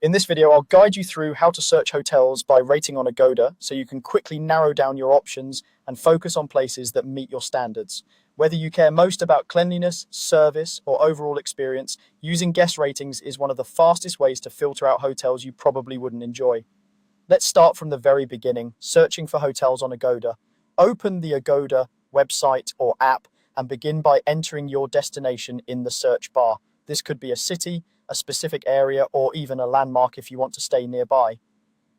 In this video, I'll guide you through how to search hotels by rating on Agoda so you can quickly narrow down your options and focus on places that meet your standards. Whether you care most about cleanliness, service, or overall experience, using guest ratings is one of the fastest ways to filter out hotels you probably wouldn't enjoy. Let's start from the very beginning, searching for hotels on Agoda. Open the Agoda website or app and begin by entering your destination in the search bar. This could be a city, a specific area, or even a landmark if you want to stay nearby.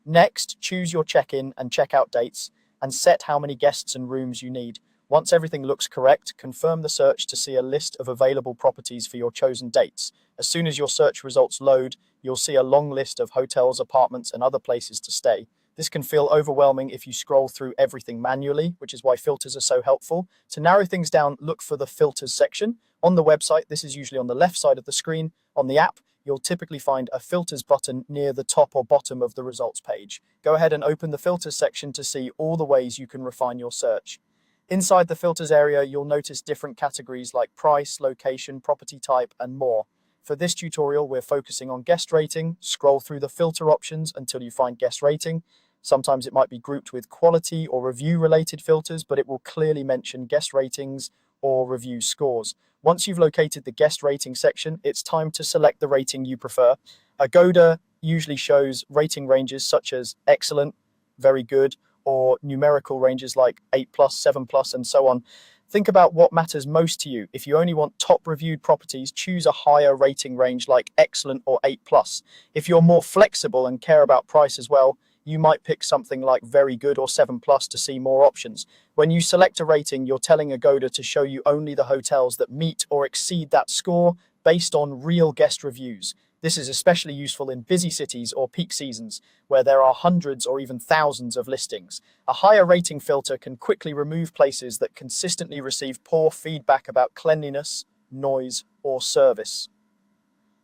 Next, choose your check-in and check-out dates and set how many guests and rooms you need. Once everything looks correct, confirm the search to see a list of available properties for your chosen dates. As soon as your search results load, you'll see a long list of hotels, apartments, and other places to stay. This can feel overwhelming if you scroll through everything manually, which is why filters are so helpful. To narrow things down, look for the filters section. On the website, this is usually on the left side of the screen. On the app, you'll typically find a filters button near the top or bottom of the results page. Go ahead and open the filters section to see all the ways you can refine your search. Inside the filters area, you'll notice different categories like price, location, property type, and more. For this tutorial, we're focusing on guest rating. Scroll through the filter options until you find guest rating. Sometimes it might be grouped with quality or review-related filters, but it will clearly mention guest ratings or review scores. Once you've located the guest rating section, it's time to select the rating you prefer. Agoda usually shows rating ranges such as excellent, very good, or numerical ranges like 8 plus, 7 plus, and so on. Think about what matters most to you. If you only want top reviewed properties, choose a higher rating range like excellent or 8 plus. If you're more flexible and care about price as well, you might pick something like very good or 7 plus to see more options. When you select a rating, you're telling Agoda to show you only the hotels that meet or exceed that score based on real guest reviews. This is especially useful in busy cities or peak seasons, where there are hundreds or even thousands of listings. A higher rating filter can quickly remove places that consistently receive poor feedback about cleanliness, noise, or service.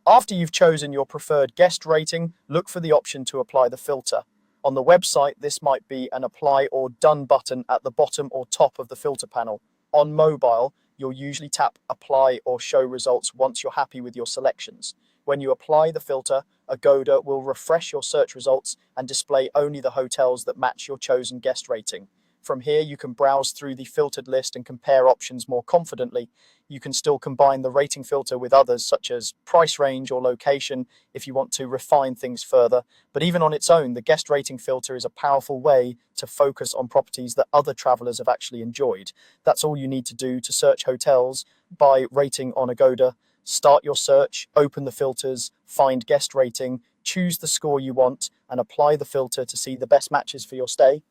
After you've chosen your preferred guest rating, look for the option to apply the filter. On the website, this might be an apply or done button at the bottom or top of the filter panel. On mobile, you'll usually tap apply or show results once you're happy with your selections. When you apply the filter, Agoda will refresh your search results and display only the hotels that match your chosen guest rating. From here, you can browse through the filtered list and compare options more confidently. You can still combine the rating filter with others, such as price range or location, if you want to refine things further. But even on its own, the guest rating filter is a powerful way to focus on properties that other travelers have actually enjoyed. That's all you need to do to search hotels by rating on Agoda. Start your search, open the filters, find guest rating, choose the score you want, and apply the filter to see the best matches for your stay.